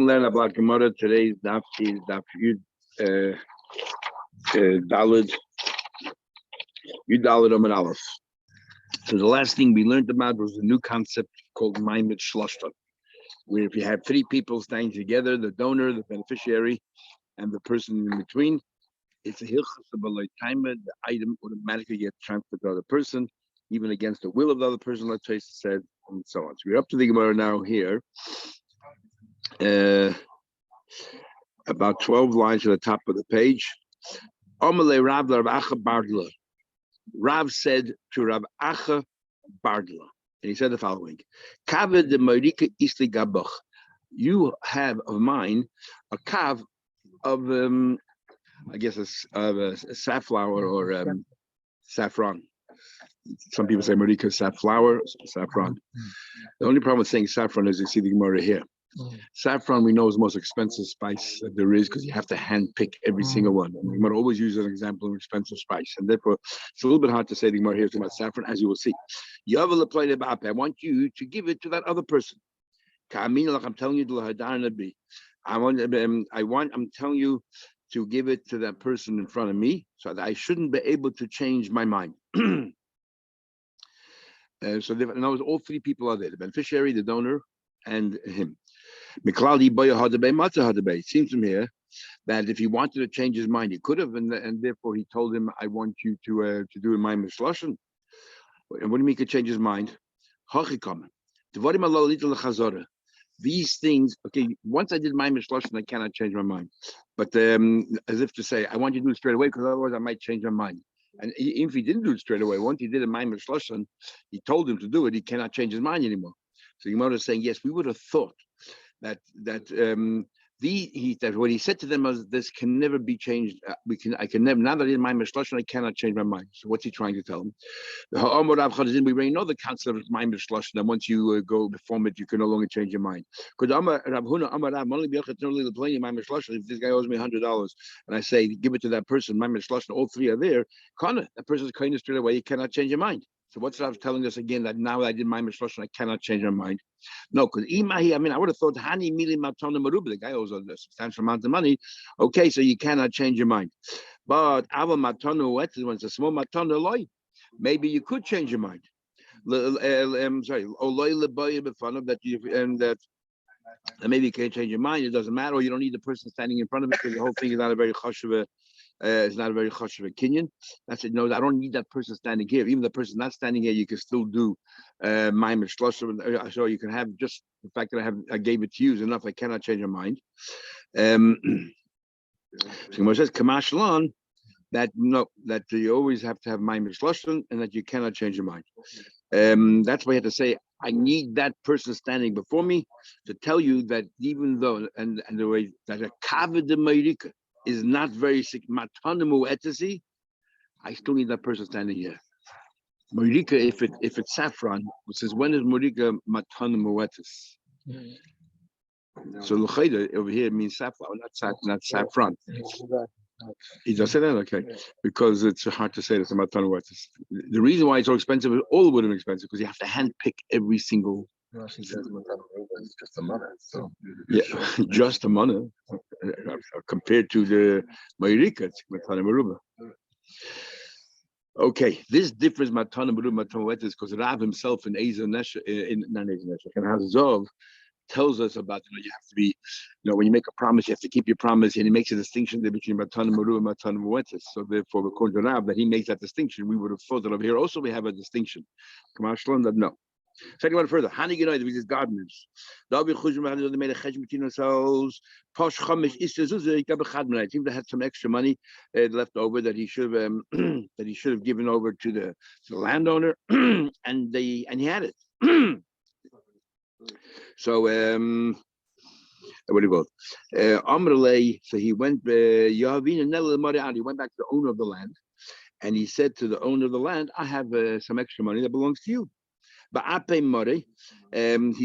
learn about Gemara. Today's daf is daf Yud Daled Amud Aleph. So the last thing we learned about was a new concept called Maimed Shloshta, where if you have three people staying together, the donor, the beneficiary, and the person in between, it's a hilchas timer. The item automatically gets transferred to the other person, even against the will of the other person. Let's say said, and so on. So we're up to the Gemara now here. About 12 lines at the top of the page. Rav said to Rav Acha Bardla, and he said the following: you have of mine a kav of I guess a safflower or saffron. Some people say marika safflower, saffron. The only problem with saying saffron is you see the Gemara here. Saffron we know is the most expensive spice that there is because you have to hand pick every single one. And the Gemara always use an example of expensive spice, and therefore it's a little bit hard to say the Gemara here is about saffron, as you will see. I want you to give it to that other person. I'm telling you, I'm telling you to give it to that person in front of me, so that I shouldn't be able to change my mind. So in other words, all three people are there: the beneficiary, the donor, and him. It seems to me here that if he wanted to change his mind, he could have, and therefore he told him, "I want you to do a maimed shloshon." And what do you mean he could change his mind? These things, okay, once I did maimed shloshon, I cannot change my mind. But as if to say, I want you to do it straight away, because otherwise I might change my mind. And if he didn't do it straight away, once he did a maimed shloshon, he told him to do it, he cannot change his mind anymore. So Gemara is saying, yes, we would have thought that what he said to them was, this can never be changed. I can never, now that I did my mishloshon, I cannot change my mind. So what's he trying to tell him? We already know the concept of my mishloshon, that once you go perform it, you can no longer change your mind. If this guy owes me $100 and I say, give it to that person, my mishloshon, all three are there, that person's kind straight away, you cannot change your mind. So what's Rav telling us again, that now that I did my mishloshon, I cannot change my mind? No, because I would have thought Hani Mili Matona Maruba, the guy owes a substantial amount of money. Okay, so you cannot change your mind. But Ava Matona, when it's a small Matona loy, maybe you could change your mind. I'm sorry, that you and maybe you can't change your mind. It doesn't matter, or you don't need the person standing in front of it, because the whole thing is not a very chashuv. It's not a very chashuv kinyan. That's it. No, I don't need that person standing here. Even the person not standing here, you can still do maimed shloshon. So you can have just the fact that I gave it to you is enough. I cannot change your mind. So Gemara says kamashlan, that you always have to have maimed shloshon, and that you cannot change your mind. That's why you have to say, I need that person standing before me to tell you that even though and the way that a kavod de meirika is not very sick, matanamu etasi, I still need that person standing here. Meirika, if it's saffron, it says, when is meirika matanamu etas? So l'chayda over here means saffron, not saffron. He just said that, okay, because it's hard to say that it's a matanamu etas. The reason why it's so expensive is all would have been expensive, because you have to hand pick every single. No, she says it's just a money. So yeah, just a money compared to the Mayrika, it's Matana Maruba. Okay, this difference Matana Maruba Matana Wet is because Rav himself in Eza Nesha, in Hazov, tells us about, you have to be, when you make a promise, you have to keep your promise, and he makes a distinction there between Matana Maruba and Matana Wetis. So therefore, according to Rav, that he makes that distinction, we would have thought that over here also we have a distinction. No. Second one further, Hani Genoid, which is gardeners. They made a chesed between themselves. Posh Chamish Isazuzah, I think they had some extra money left over that he should have given over to the landowner, and he had it. So what do you call it? Amrle, so he went he went back to the owner of the land, and he said to the owner of the land, I have some extra money that belongs to you. But he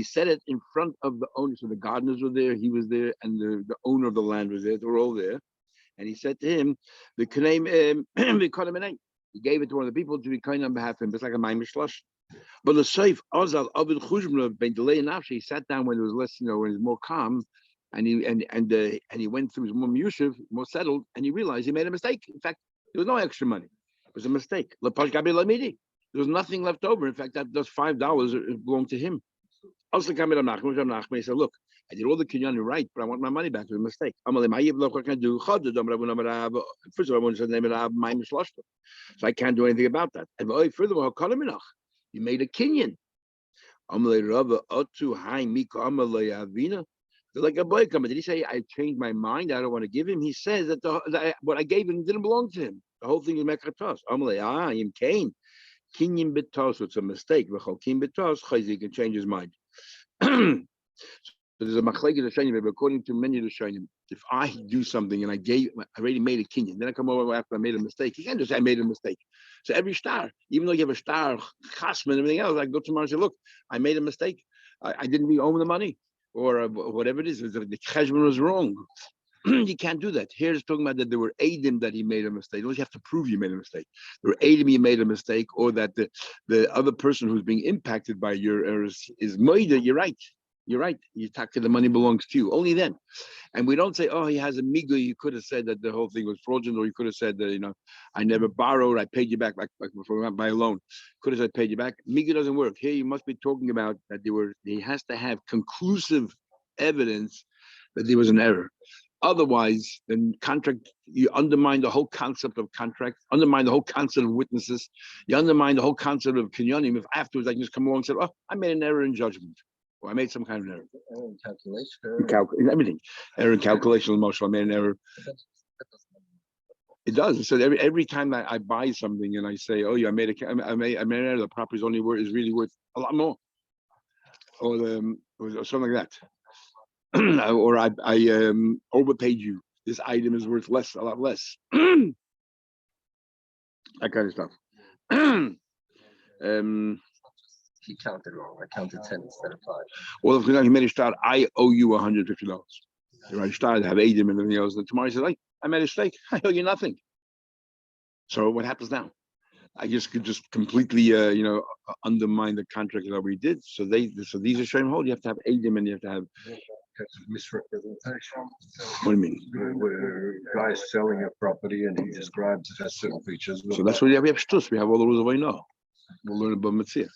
said it in front of the owner. So the gardeners were there, he was there, and the owner of the land was there. They were all there. And he said to him, he gave it to one of the people to be kind on behalf of him. It's like a maimed shloshon. But the Seif Ozal Abid Chuzmra ben delay nafshi, he sat down when it was less, when it was more calm, and he went through his more yushiv, more settled, and he realized he made a mistake. In fact, there was no extra money. It was a mistake. There was nothing left over. In fact, those $5 belonged to him. Also, he said, look, I did all the kinyan right, but I want my money back. It was a mistake. First of all, I want to say so I can't do anything about that. And furthermore, you made a kinyan. They're like a boy coming. Did he say I changed my mind? I don't want to give him. He says that, what I gave him didn't belong to him. The whole thing is mekatos. Yim Cain. Kinyan bitos. It's a mistake. Kim bitos. He can change his mind. So there's a machlekes Rishonim, but according to many Rishonim, if I do something and I already made a kinyan, then I come over after I made a mistake. You can't just say I made a mistake. So every star, even though you have a star, chasm and everything else, I go tomorrow and say, look, I made a mistake. I didn't really owe him the money, or whatever it is. The cheshbon was wrong. You can't do that. Here it's talking about that there were eidim that he made a mistake. You have to prove you made a mistake. There were eidim he made a mistake, or that the other person who's being impacted by your errors is moida. You're right. You're right. You talk to the money belongs to you. Only then. And we don't say, oh, he has a migu. You could have said that the whole thing was fraudulent, or you could have said that, I never borrowed, I paid you back, like for my loan. Could have said paid you back. Migu doesn't work. Here you must be talking about that he has to have conclusive evidence that there was an error. Otherwise, then contract, you undermine the whole concept of contract, undermine the whole concept of witnesses, you undermine the whole concept of kinyanim. If afterwards I can just come along and say, oh, I made an error in judgment, or I made some kind of an error. Error in calculation. Everything. Error in calculation, emotional, I made an error. It does. So every time I buy something and I say, oh, yeah, I made an error, the property is really worth a lot more. Or something like that. Or I overpaid you. This item is worth less, a lot less. That kind of stuff. He counted wrong. I counted 10 instead of 5. Well, if you made a start, I owe you $150. If I started to have eidim and everything else, then tomorrow he says, I made a mistake. I owe you nothing. So what happens now? I could just completely, undermine the contract that we did. So these are shame hold. You have to have eidim and you have to have misrepresentation. What do you mean? Where guy's selling a property and he describes it has certain features. So that's what we have shtus. We have all the rules of Oino. We'll learn about Mitzvah.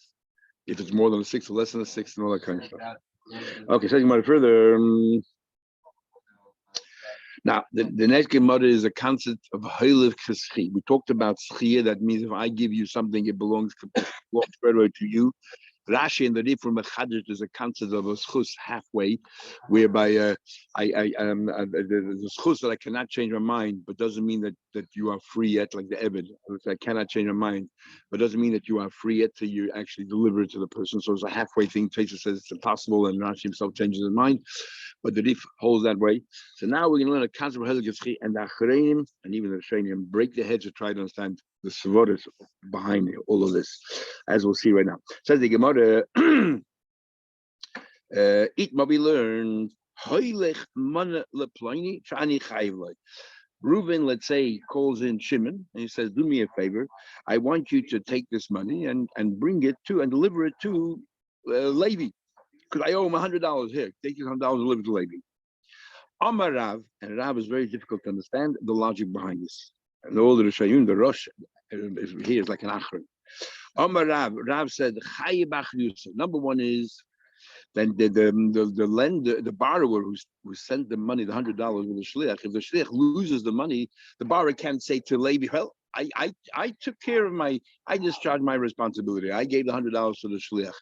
If it's more than a 6 or less than a 6 and all that kind of stuff. Okay, so about it further. Now, the next Gemara is a concept of Heilev Cheschi. We talked about Schia. That means if I give you something, it belongs straight away to you. Rashi and the Rif from Mechadish is a concept of a schus halfway, whereby there's a schus that I cannot change my mind, but doesn't mean that you are free yet, like the Ebed. I cannot change my mind, but doesn't mean that you are free yet till you actually deliver it to the person. So it's a halfway thing. Taisa says it's impossible, and Rashi himself changes his mind, but the Rif holds that way. So now we're going to learn a concept of Heilig and the Achreinim, and even the Shainim break their heads to try to understand the Savoris behind all of this, as we'll see right now. Says the Gemara, it might be learned. Reuben, let's say, calls in Shimon and he says, do me a favor. I want you to take this money and bring it to and deliver it to Levi, because I owe him $100 here. Take this $100 and deliver it to Levi. Amar Rav, and Rav is very difficult to understand the logic behind this. And all the Rishayim, the Rosh, here is like an Achron. Amar Rav said, number one is then the lender, the borrower who sent the money, the $100 with the shliach. If the shliach loses the money, the borrower can't say to Levi, well, I took care of I discharged my responsibility. I gave the $100 to the shliach.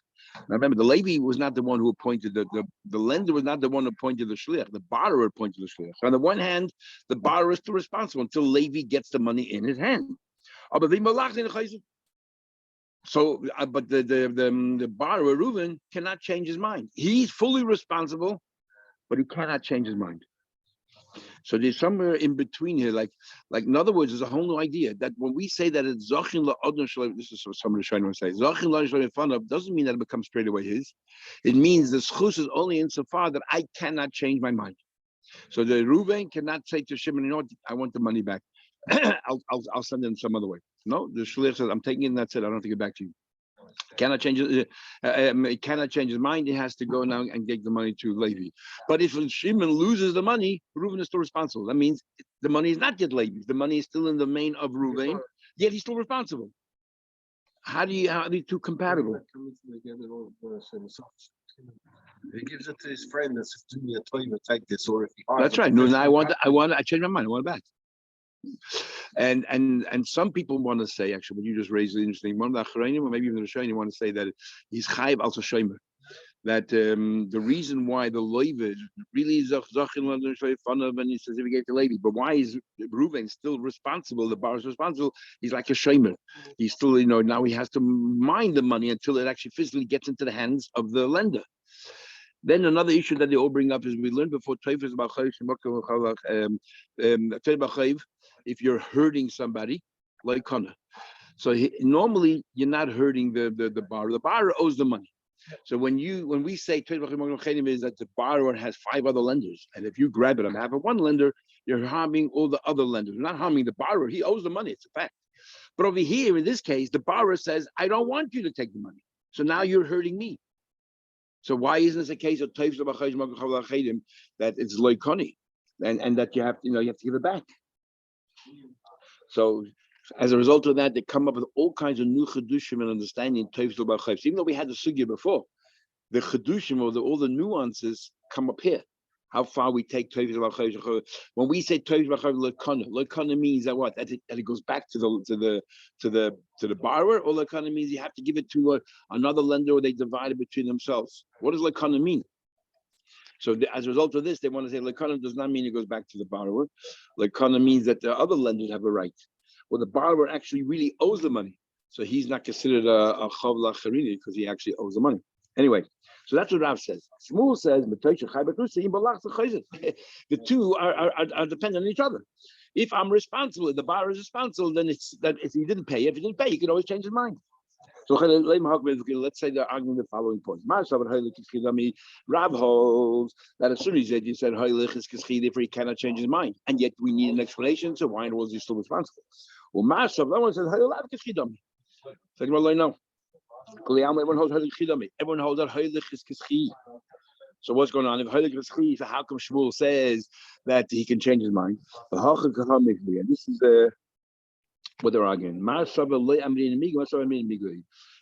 Now remember, the Levi was not the one who appointed the lender was not the one who appointed the shliach. The borrower appointed the shliach. So on the one hand, the borrower is still responsible until Levi gets the money in his hand. So, but the borrower Reuven cannot change his mind. He's fully responsible, but he cannot change his mind. So there's somewhere in between here, like in other words, there's a whole new idea that when we say that it's Zachin la'adon shalom, this is what somebody trying to say. Zachin la'adon shalom fanav doesn't mean that it becomes straight away his. It means the schus is only insofar that I cannot change my mind. So the Reuven cannot say to Shimon, you know what, I want the money back. I'll send it in some other way. No, the shliach says, I'm taking it and that's it. I don't have to get back to you. Cannot change it cannot change his mind. He has to go now and take the money to Levi. But if Shimon loses the money, Reuven is still responsible. That means the money is not yet Levi's. The money is still in the domain of Reuven, yet he's still responsible. How are the two compatible? He gives it to his friend and says, "Do me a favor, take this." Or if he That's right. No, now I changed my mind. I want it back. And some people want to say, actually, what you just raised is interesting. One of the Acharayim, or maybe even the Rishonim, want to say that he's chayiv also shomer. That the reason why the Levi really is fun of and he says if he gave to Levi, but why is Reuven still responsible? The bar is responsible. He's like a shomer. He's still, now he has to mind the money until it actually physically gets into the hands of the lender. Then another issue that they all bring up is we learned before Teif is about if you're hurting somebody, like Kana. So normally you're not hurting the borrower. The borrower owes the money. So when we say is that the borrower has 5 other lenders, and if you grab it on behalf of one lender, you're harming all the other lenders. You're not harming the borrower. He owes the money. It's a fact. But over here, in this case, the borrower says, I don't want you to take the money. So now you're hurting me. So why isn't this a case of that it's loikoni, and that you have to give it back? So as a result of that, they come up with all kinds of new chedushim and understanding teifs b'chayv. Even though we had the sugya before, the chedushim or all the nuances come up here. How far we take teifs b'chayv. When we say teifs b'chayv lekana means that what? That it goes back to the borrower, or lekana means you have to give it to another lender, or they divide it between themselves. What does lekana mean? So as a result of this, they want to say lekana does not mean it goes back to the borrower. Lekana means that the other lenders have a right. Well, the borrower actually really owes the money, so he's not considered a chav lacharini because he actually owes the money. Anyway, so that's what Rav says. Shmuel says the two are dependent on each other. If I'm responsible, the borrower is responsible, then it's that if he didn't pay, he can always change his mind. So let's say they're arguing the following points. Rav holds that as soon as you said Heilich is therefore he cannot change his mind, and yet we need an explanation. So why was he still responsible? Well, Mashav, no one says Heilich is chidami. So no. Everyone holds that Heilich is kischi. So what's going on? If Heilich is kischi, so how come Shmuel says that he can change his mind? And this is what they're arguing.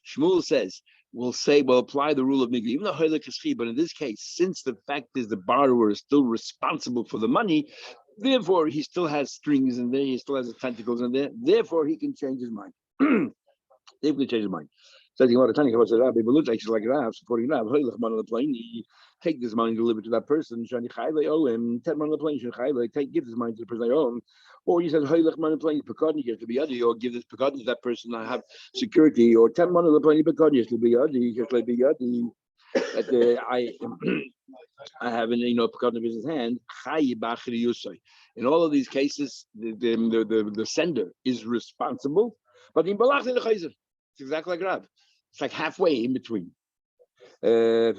Shmuel says, we'll apply the rule of Migli, even though Heilich is chi, but in this case, since the fact is the borrower is still responsible for the money, therefore he still has strings in there, he still has his tentacles in there, therefore he can change his mind. They can change his mind. So you want to tell you about Rabbi, but looks like Rav supporting Rav. Take this money, deliver it to that person. Owe him 10 money on the plane. Give this money to the person I owe him. Or he says, Pekadni to be Yadi, or give this Pekadni to that person I have security, or 10 money on the plane, Pekadni to be Yadi, I have an Pekadni in his hand. In all of these cases, the sender is responsible, but in Balach in the Chayzer, it's exactly like Rab. It's like halfway in between. When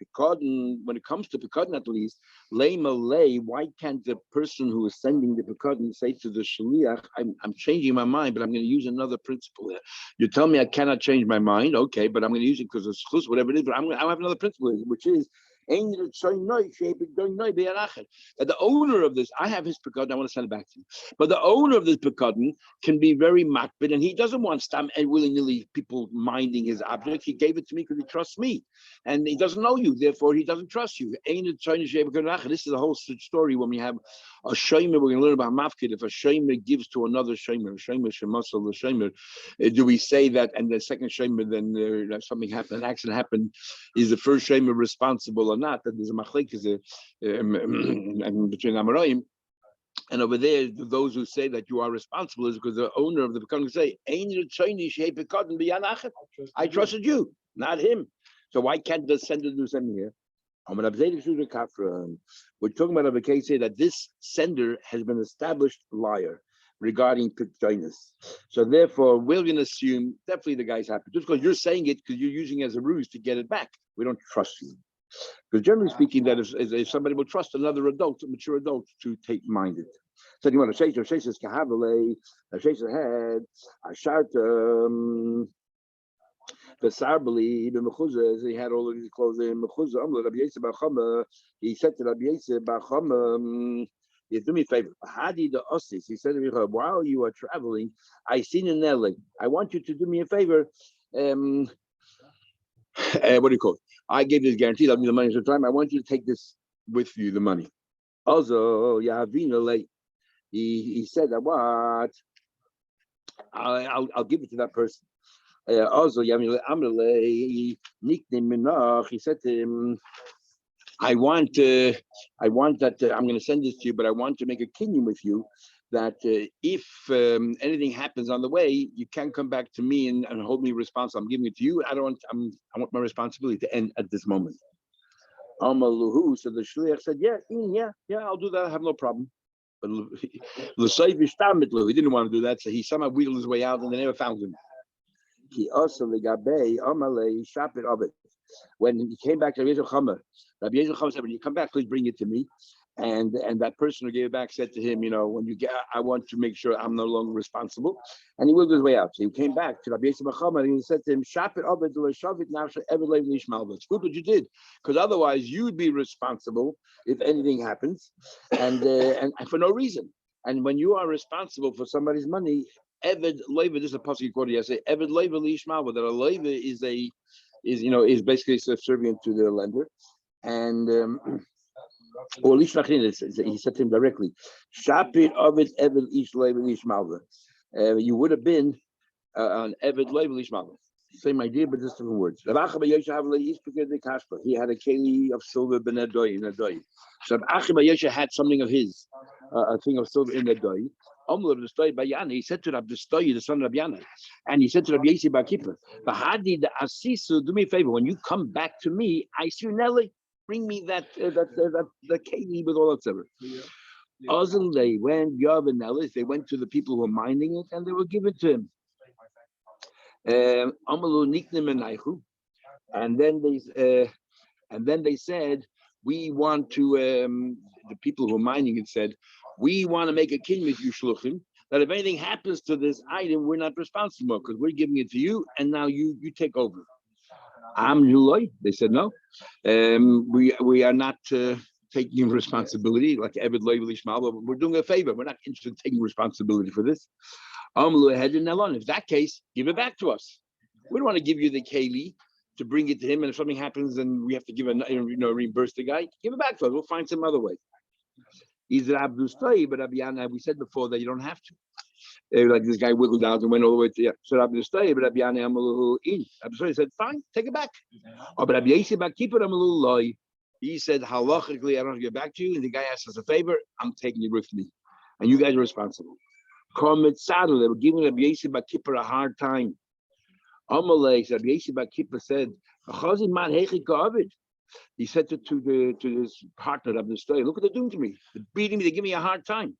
it comes to Pekadon, at least, why can't the person who is sending the Pekadon say to the Shaliach, I'm changing my mind, but I'm going to use another principle here. You tell me I cannot change my mind, okay, but I'm going to use it because it's chus, whatever it is, but I have another principle here, which is that the owner of this, I have his Pekadon, I want to send it back to you. But the owner of this Pekadon can be very makbid, and he doesn't want stam and willy-nilly people minding his object. He gave it to me because he trusts me. And he doesn't know you, therefore he doesn't trust you. This is the whole story when we have a shomer. We're going to learn about mafkid. If a shomer gives to another shomer, shemasal the shomer, do we say that? And the second shomer, then something happened, an accident happened. Is the first shomer responsible or not? That there's a machlek between Amoraim. And over there, those who say that you are responsible is because the owner of the Pekadon say, I trusted you, not him. So why can't the sender do something here? We're talking about a case here that this sender has been established liar regarding Pekadonus. So therefore, we're going to assume definitely the guy's happy. Just because you're saying it because you're using it as a ruse to get it back. We don't trust you. Because generally speaking, that if somebody will trust another adult, a mature adult, to take minded. So you want to say, says Kahavale, says head, Besarbali, ibn Mechuzah, he had all of his clothes in Mechuzah. Rabbi Yosef bar Chama, he said to Rabbi Yosef bar Chama, you do me a favor. Hadi the Osis, he said to me, while you are traveling, I seen in Nelly. I want you to do me a favor. What do you call it? I gave this guarantee. I'll give you the money at the time. I want you to take this with you, the money. Also, Yahavina, he said that what? I'll give it to that person. Also, he said to him, I want that I'm going to send this to you, but I want to make a kinyan with you that if anything happens on the way, you can't come back to me and hold me responsible. I'm giving it to you. I want my responsibility to end at this moment. So the shliach said, yeah, I'll do that. I have no problem. But he didn't want to do that, so he somehow wheeled his way out, and they never found him. He also when he came back to Rabbi Yechama said, when you come back, please bring it to me. And that person who gave it back said to him, when you get, I want to make sure I'm no longer responsible. And he wheeled his way out. So he came back to Rabbi Yechama and he said to him, it's good what you did, because otherwise you'd be responsible if anything happens, and for no reason. And when you are responsible for somebody's money, Eved Leiva, this is a pasuk quoted yesterday. Eved Leiva Lishmalva, that a Leiva is basically subservient to the lender, and or Lishlachin, he said to him directly, Shapir Ovid Eved Ish Leiva Lishmalva. You would have been an Eved Leiva Lishmalva. Same idea, but just different words. He had a keli of silver in a doy. So Achim had something of his, a thing of silver in the doy. He said to Rabbi Stoy, the son of Yana, and he said to Rabbi Yossi bar Kippur, "Bahadi the Asisu, do me a favor. When you come back to me, I see Nelly. Bring me that keli with all that silver." Also, they went Yav and Nelly. They went to the people who were mining it, and they were given to him. And then they said, we want to. The people who are mining it said, we want to make a king with you, shluchim, that if anything happens to this item, we're not responsible because we're giving it to you, and now you take over. They said no. We are not taking responsibility like Eved Leiv Lishmal, but we're doing a favor. We're not interested in taking responsibility for this. If that case, give it back to us. We don't want to give you the keli to bring it to him, and if something happens and we have to give reimburse the guy, give it back to us. We'll find some other way. But we said before that you don't have to. Like this guy wiggled out and went all the way to so Rabbi Stay, but Rabbi Stay said, fine, take it back. But Rabbi Yosef keep it. I'm a little loy. He said, halachically, I don't have to get back to you. And the guy asked us a favor, I'm taking it with me. And you guys are responsible. They were giving Rabbi Yosef Kippur a hard time. Amalek, Rabbi Yosef Kippur said, he said to his partner of the story, look what they're doing to me. They're beating me, they give me a hard time.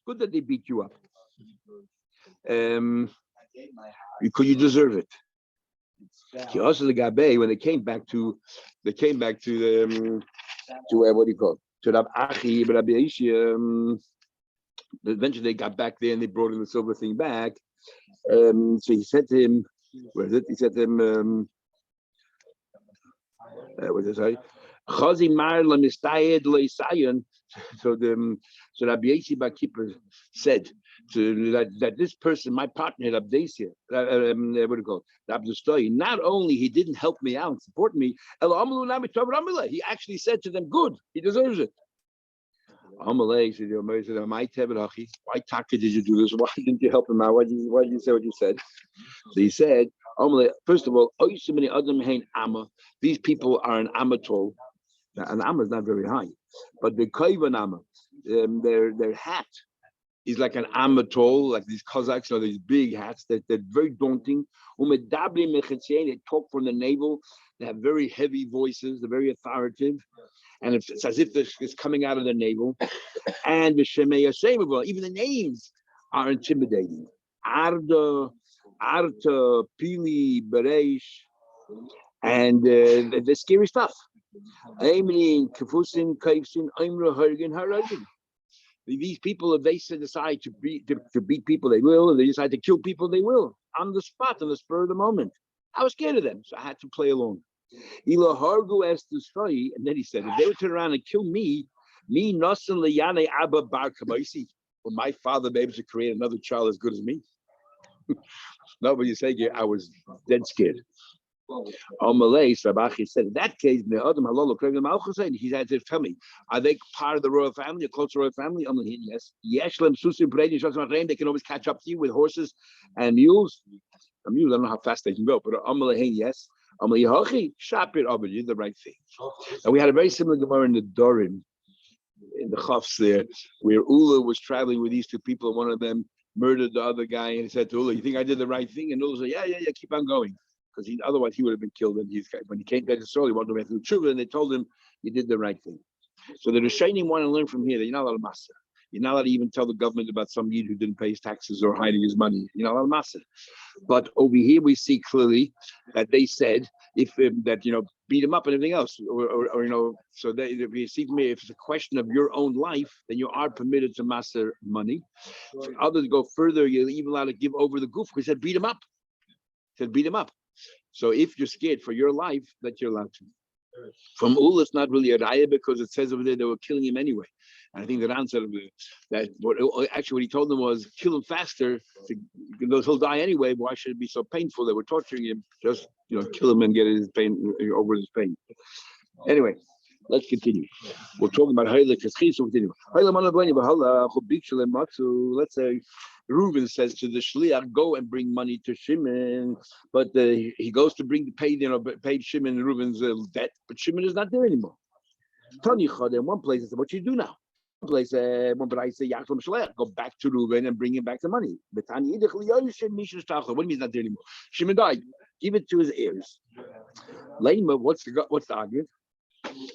Good that they beat you up. Because you deserve it. Also the Gabe, when they came back to what do you call it? To Rab Achi, but Rabbi Yosef, eventually they got back there and they brought him the silver thing back. So he said to him, where is it? He said to him, what did I say? Chazi Mar Lamistayed Leisayan. So Rabbi Yosef bar Kippur said that this person, my partner at Abdesia, what do you call it? Abdestoy, not only he didn't help me out and support me, he actually said to them, good, he deserves it. Why Taka did you do this? Why didn't you help him out? Why did you say what you said? So he said, first of all, these people are an amatol. Now, an amma is not very high, but the kaivan amma, their hat is like an amatol, like these Cossacks, these big hats that they're very daunting. They talk from the navel. They have very heavy voices. They're very authoritative. And it's as if it's coming out of the navel. And the Shemei Yashem, even the names are intimidating. Arda, Pili, Bereish, and the scary stuff. Aimlin, Kafusin, Kaifsin, Imra, Hargan, Haragin. These people, if they decide to beat people, they will. If they decide to kill people, they will. On the spot, on the spur of the moment. I was scared of them, so I had to play along. Ila hargu as to Sray, and then he said, if they would turn around and kill me nasan liyane abba bar kabaisi, will my father be able to create another child as good as me? No, but you say I was dead scared. Malay, Sabachi said, in that case, he had to tell me, are they part of the royal family, a close royal family? Yes. They can always catch up to you with horses and mules. Mules, I don't know how fast they can go, but yes. You did the right thing. And we had a very similar Gemara in the Dorim, in the Chafs there, where Ula was traveling with these two people, and one of them murdered the other guy, and he said to Ula, you think I did the right thing? And Ula said, yeah, keep on going. Because otherwise he would have been killed. And when he came back to Israel, he wanted to go through tshuva, and they told him, you did the right thing. So the Rishonim want to learn from here that you're not allowed to masa. You're not allowed to even tell the government about some yid who didn't pay his taxes or hiding his money. You're not allowed to masa. But over here we see clearly that they said beat him up and everything else, or so that if you see me, if it's a question of your own life, then you are permitted to masa money. If others go further, you're even allowed to give over the goof. He said beat him up. He said beat him up. So if you're scared for your life, that you're allowed to. From Ula, it's not really a raya because it says over there they were killing him anyway. And I think the answer that what he told them was kill him faster. He'll die anyway. Why should it be so painful? They were torturing him. Just kill him and get his pain over his pain. Anyway, let's continue. We're talking about Haile Keschis. So continue. Let's say Reuben says to the shliach, go and bring money to Shimon, but he goes to pay Shimon and Reuben's debt, but Shimon is not there anymore. In one place, I said, what you do now? One place, go back to Reuben and bring him back the money. What do you mean he's not there anymore? Shimon died. Give it to his heirs. Lema, what's the argument?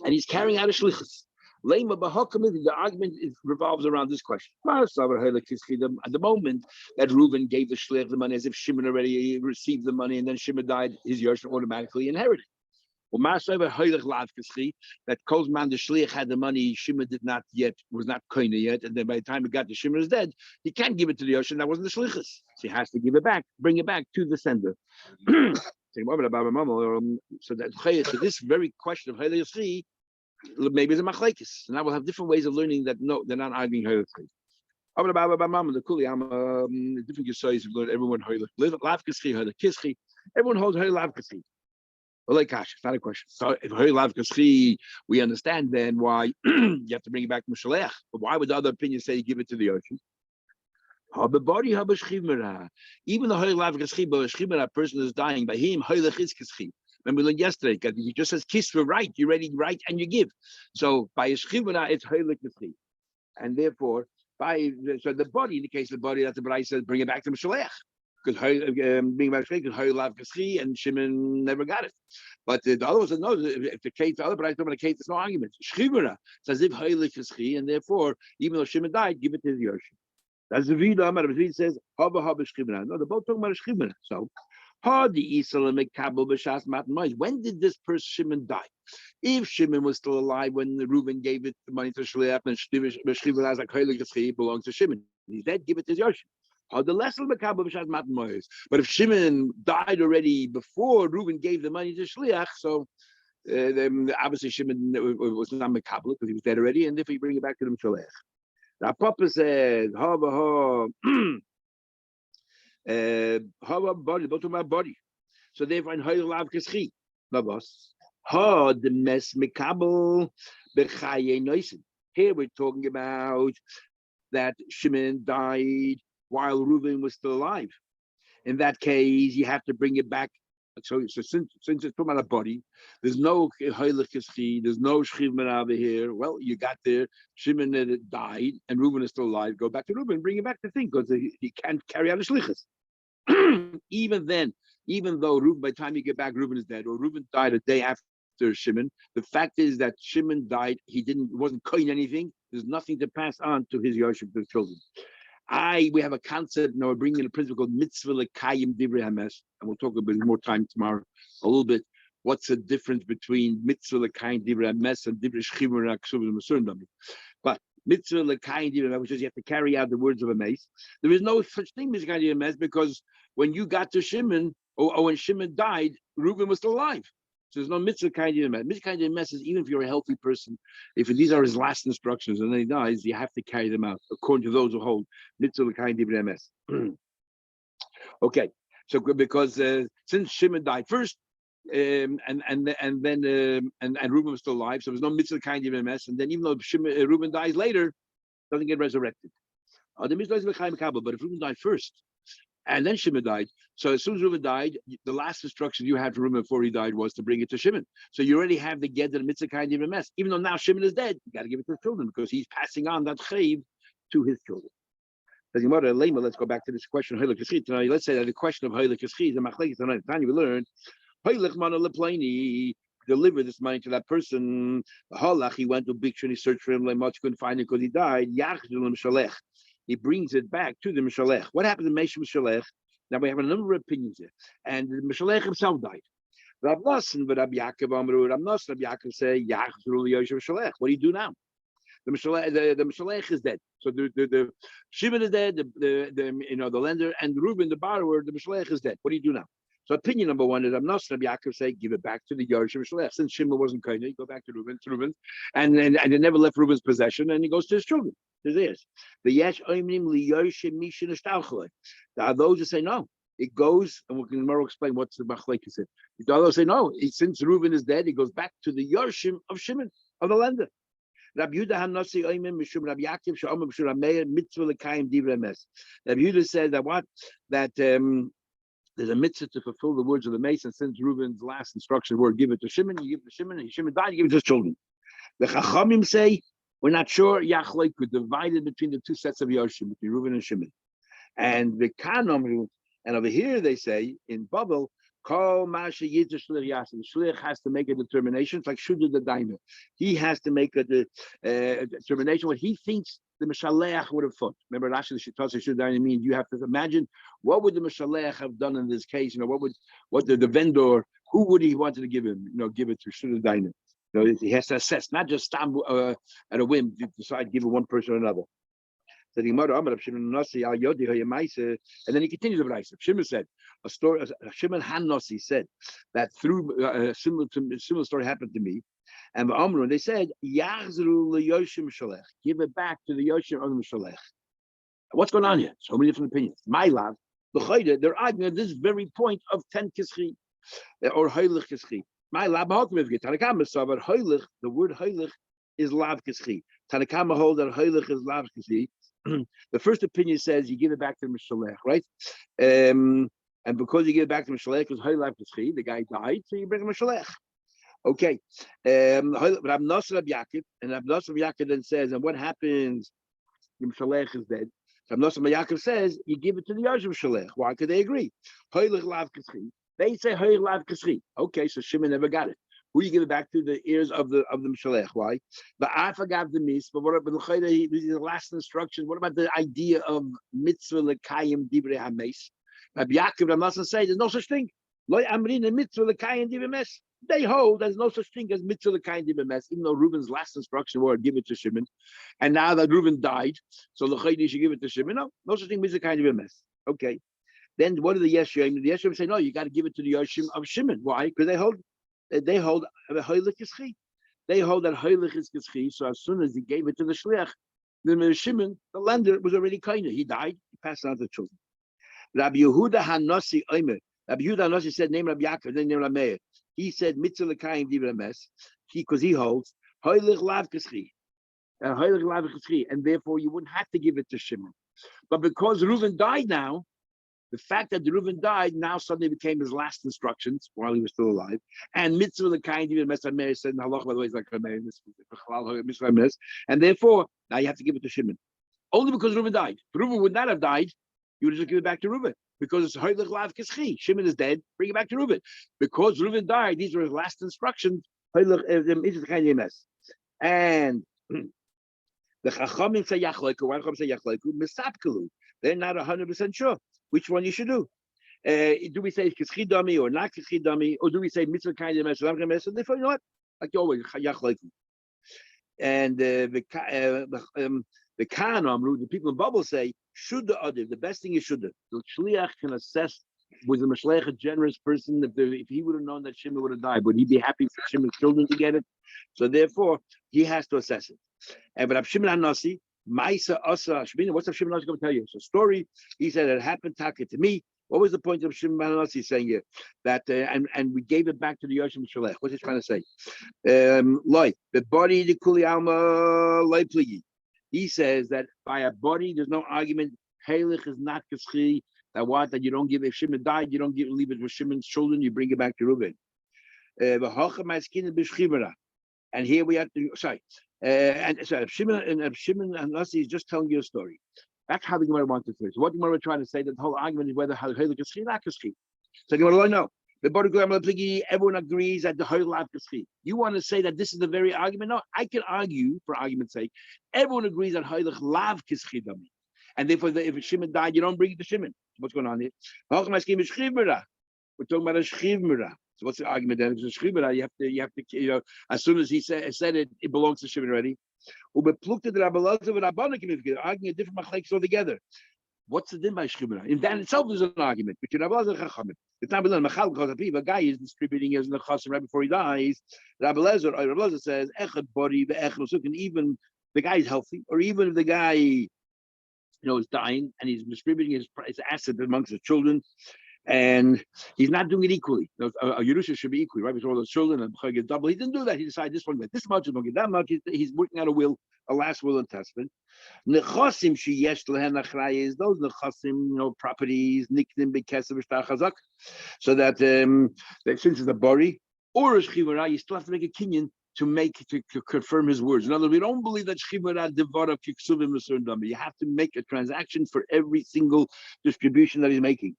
And he's carrying out a shlichus. The argument revolves around this question. At the moment that Reuben gave the shliach the money, as if Shimon already received the money, and then Shimon died, his Yerusha automatically inherited. That Kozman the shliach had the money, Shimon was not koine yet, and then by the time he got to Shimon is dead, he can't give it to the Yerusha, and that wasn't the shlichus. So he has to give it back, bring it back to the sender. So this very question of Haile maybe it's a machlekes. And I will have different ways of learning that no, they're not arguing Haile the kuli different gesayis have learned everyone Haile lav kischi Haile kischi. Everyone holds Haile lav kischi. Well, like gosh, it's not a question. So if Haile lav kischi, we understand then why you have to bring it back to Mishaleach. But why would the other opinion say you give it to the ocean? Even the Haile lav kischi, a person is dying by him Haile kischi. Remember we learned yesterday, because he just says kiss for right, you ready, right, and you give. So by a shchivana, it's Haile kischi. And therefore, so the body, in the case of the body, that the B'rai says, bring it back to Mishaleach. Because being back to Haile lav kischi, and Shimon never got it. But the other one says, no, if the case, the other B'rai talking about a case, there's no argument. Shchivana, it's as if Haile kischi, and therefore, even though Shimon died, give it to the Yerusha. That's the Vida Amar. The Vida says, haba shchivana. No, they're both talking about a shchivana. So, when did this person Shimon die? If Shimon was still alive when Reuben gave it the money to Shliach, and Shimon like it belongs to Shimon. He's dead, give it to Yerusha. But if Shimon died already before Reuben gave the money to Shliach, so then obviously Shimon was not mekabel because he was dead already, and if we bring it back to the Shliach. Now Papa said, body, both of my body. So therefore, in Haile lav kischi, Navas. The mes mikabel bechaye noisen. Here we're talking about that Shimon died while Reuben was still alive. In that case, you have to bring it back. So since it's talking about a body, there's no Haile kischi, there's no shchivman over here. Well, you got there, Shimon died, and Reuben is still alive. Go back to Reuben, bring it back to thing, because he can't carry out a shlichus. Even then, even though Reuben, by the time you get back, Reuben is dead, or Reuben died a day after Shimon, the fact is that Shimon died, wasn't kohen anything, there's nothing to pass on to his Yerusha, to his children. We have a concept now, we're bringing in a principle called mitzvah lekayim divrei hames, and we'll talk a bit more time tomorrow, a little bit. What's the difference between mitzvah lekayim divrei hames and divrei shchivur and ksuvim and. But mitzvah l'kayin divrei emes, which is you have to carry out the words of a mace. There is no such thing as kayin divrei emes because when you got to Shimon, or when Shimon died, Reuben was still alive. So there's no mitzvah kayin divrei emes. Mitzvah kayin divrei emes is even if you're a healthy person, if these are his last instructions and then he dies, you have to carry them out according to those who hold mitzvah l'kayin divrei emes. Okay, so because since Shimon died first, and Reuben was still alive, so there's no mitzvah kind of mess. And then even though Reuben dies later, doesn't get resurrected. The mitzvah is but if Reuben died first, and then Shimon died, so as soon as Reuben died, the last instruction you had for Reuben before he died was to bring it to Shimon. So you already have the get the mitzvah kind of mess. Even though now Shimon is dead, you got to give it to his children because he's passing on that chayv to his children. Let's go back to this question. Let's say that the question of Heilig Eschid, the Machlekes tonight, we learned Heilig Mana Leplani, deliver this money to that person. Halach, he went to Bikshu and he searched for him, like much couldn't find it because he died. Yachzul Mishalech, he brings it back to the Mishalech. What happened to Meshach Mishalech? Now we have a number of opinions here, and the Mishalech himself died. Rav Nosson, but Rav Yaakov Amru, Rav Nosson, Rav Yaakov say Yachzul Yosef Mishalech. What do you do now? The Mishalech is dead. So the Shimon is dead, the lender, and Reuben, the borrower, the Mishalech is dead. What do you do now? So opinion number one is Rav Nosson, Rav Yaakov say, give it back to the Yerush Mishalech. Since Shimon wasn't kind, you go back to Reuben, and it never left Reuben's possession, and he goes to his children, his heirs. The Yesh Oimnim Liyosh Mishin Eshtauchle. There are those who say no. It goes, and we can tomorrow explain what's the Machlekes is. The others say no. Since Reuben is dead, he goes back to the Yerushim of Shimon, of the lender. Rabbi Yehuda Hanasi Oimim Mishum Rabbi Yaakov Sha'om Mishum Rameir Mitzvah L'Kayim Divrei Emes. Rabbi Yehuda said that there's a mitzvah to fulfill the words of the mace, and since Reuben's last instruction word, give it to Shimon, you give it to Shimon, and Shimon died, you give it to his children. The Chachamim say we're not sure. Yachloi could divide it between the two sets of Yoshim, between Reuben and Shimon, and the Kanom, and over here they say in Babel. Call Masha Yitzchak Shlich Yasin. The Shlich has to make a determination. It's like Shudah the Daima. He has to make a determination what he thinks the Mishaleach would have thought. Remember, Rashi the Shittas Shudah Daima means you have to imagine what would the Mishaleach have done in this case. What the vendor, who would he wanted to give him? Give it to Shudah Daima. He has to assess, not just stand at a whim to decide give it one person or another. So the Gemara Amar Shimon Nasi Al Yodi Hayamaisa, and then he continues the Brayso. Shimon said a story. Shimon Hanasi said that through a similar story happened to me, and the Amru they said Yachzru LeYoshim Shalech, give it back to the Yoshim of the Shalech. What's going on here? So many different opinions. My love, they're arguing at this very point of 10 Kischi or Heilig Kischi. My love, Tanakama saw that Heilig, the word Heilig is Lav Kischi. Tanakama hold that Heilig is Lav Kischi. The first opinion says you give it back to the Mishalech, right? And because you give it back to the Mishalech, because the guy died, so you bring him a Mishalech. Okay. Rav Nosson Rav Yaakov, and Rav Nosson Rav Yaakov then says, and what happens? The Mishalech is dead. Rav Nosson Rav Yaakov says you give it to the Yoshim Mishalech. Why could they agree? Heilig Lav Kischi. They say Heilig Lav Kischi. Okay, so Shimon never got it. Who you give it back to? The ears of the Mishalech. Why? But I forgot the mis. But what about the last instruction? What about the idea of mitzvah lekayim divrei hames? Rabbi Yaakov Rav Nosson say there's no such thing. Lo amrin mitzvah lekayim divrei hames. They hold there's no such thing as mitzvah lekayim divrei hames. Even though Reuben's last instruction was give it to Shimon, and now that Reuben died, so l'chaydi should give it to Shimon. No such thing mitzvah lekayim divrei hames. Okay. Then what do the Yeshayim? The Yeshayim say no. You got to give it to the Yoshim of Shimon. Why? Because they hold Heilig Kischi. They hold that Heilig is Kischi. So as soon as he gave it to the Shliach, the Shimon, the lender, was already kind of. He died. He passed on to the children. Rabbi Yehuda Hanasi Omer. Rabbi Yehuda Hanasi said name Rabbi Yaakov, then name Rabbi Meir. He said mitzvah l'kayim divrei emes. Because he holds Heilig Lav Kischi, Heilig Lav Kischi, and therefore you wouldn't have to give it to Shimon. But because Reuven died now. The fact that Reuven died now suddenly became his last instructions while he was still alive. And mitzvah l'kayim divrei emes, Meir said, and halach by the way is like a Meir, and therefore now you have to give it to Shimon. Only because Reuven died. If Reuven would not have died, you would just give it back to Reuven because it's Heilig Lav Kischi. Shimon is dead. Bring it back to Reuven because Reuven died. These were his last instructions. Heilig mitzvah l'kayim divrei emes, and the Chachamim say yachleiku. One Chacham say yachleiku misapkalu. They're not 100% sure which one you should do. Do we say kischi dami or not kischi dami, or do we say mitzvah kind of mess? And therefore, you know what? Like you always, And the Khan Amru, the people in Bubble say, should the best thing is should the Shliach can assess, was the Mashlech a generous person? If he would have known that Shimon would have died, would he be happy for Shimon's children to get it? So therefore, he has to assess it. And but Shimon Hanasi, Maisa Asa Shimon, what's Shimon Hanasi going to tell you? It's a story. He said it happened Taka to me. What was the point of Shimon Hanasi saying here? That and we gave it back to the Yoshim Shalech. What's he trying to say? Loi, the body the Kuli Alma Loi Pligi. He says that by a body, there's no argument. Heilich is not Kaschi. That you don't give, if Shimon died, you don't leave it with Shimon's children, you bring it back to Reuben. And here we have to, Shimon and Nasi is just telling you a story. That's how the Gemara wants to say. So what the Gemara trying to say, that the whole argument is whether Heilich is Chi, not Kaschi. So the Gemara, no. Everyone agrees that the Heilich is Kaschi. You want to say that this is the very argument? No, I can argue, for argument's sake, everyone agrees that Heilich Lav Kaschi Dami. And therefore, if Shimon died, you don't bring it to Shimon. What's going on here? We're talking about a shchivmira. So what's the argument then? If it's a shchivmira, you have to, as soon as he said it, it belongs to Shimon already. Arguing a different machlekes altogether. What's the din by shchivmira? In that itself is an argument between Rabbi Lezer and Chachamim. The time a guy is distributing his nechasim right before he dies. Rabbi Lezer says echad body the echad sukin. Even the guy is healthy, or even if the guy is dying and he's distributing his asset amongst the children, and he's not doing it equally. A Yerusha should be equally, right? Because all those children and get double. He didn't do that. He decided this one get this much, don't get that much. He's working out a last will and testament. Nechasim sheyesh lehen achrayis, those nechasim, properties, niknim bekesav chazak, so that since it's a bari or a shchivara, you still have to make a kinyan to confirm his words. In other words, we don't believe that shchivara devara kiksuvim l'surdami. You have to make a transaction for every single distribution that he's making.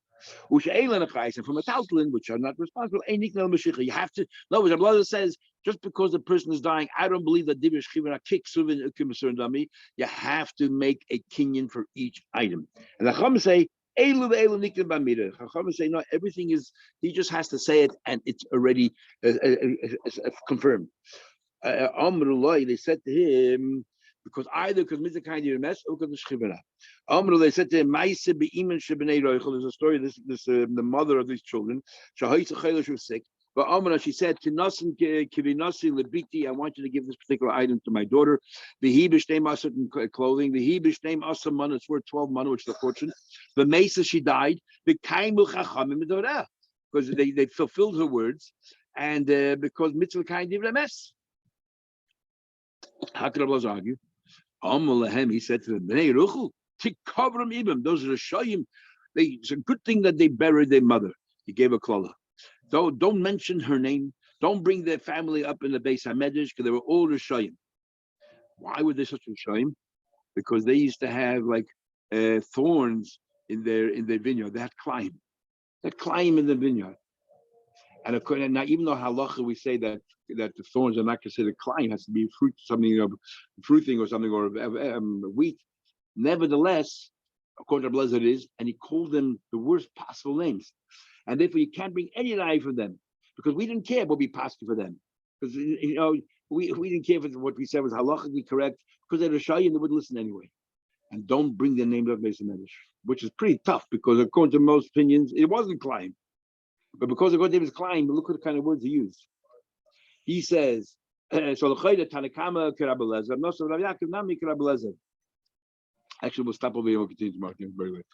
And from a tautlin, which are not responsible, you have to. No, as Abdullah says, just because the person is dying, I don't believe that divir shchivara kiksuvim l'surdami. You have to make a kinyan for each item. And the Chacham say, Chacham say, no, everything is, he just has to say it and it's already confirmed. They said to him, because mitzvah kind of mess or because the shchivara. They said to him, there's a story, the mother of these children, was sick. But she said, I want you to give this particular item to my daughter. The Hebrew certain clothing. The Hebrew mana, it's worth 12 mana, which is a fortune. The Mesa, she died. Because they fulfilled her words, and because mitzvah kind of mess. How could I argue? He said to them, those are the shoyim. It's a good thing that they buried their mother. He gave a klala. Don't mention her name. Don't bring their family up in the Beis HaMedrash because they were all Rishayim. Why were they such Rishayim? Because they used to have thorns in their vineyard. They had climb. They climb in the vineyard. And now, even though halacha we say that the thorns are not considered climb, has to be fruit, something of fruiting or something or wheat. Nevertheless, according to Blazer it is, and he called them the worst possible names. And therefore, you can't bring any lie from them because we didn't care what we passed for them. Because we didn't care if what we said was halachically correct because they're shy and they would listen anyway. And don't bring the name of Beis HaMedrash, which is pretty tough because according to most opinions, it wasn't climb. But because according to his climb, look what kind of words he used. He says, "So the Tanakama Kerabelezer, no, so Rav Yaakov Nami Kerabelezer." Actually, we'll stop over here. We'll continue tomorrow. Very good.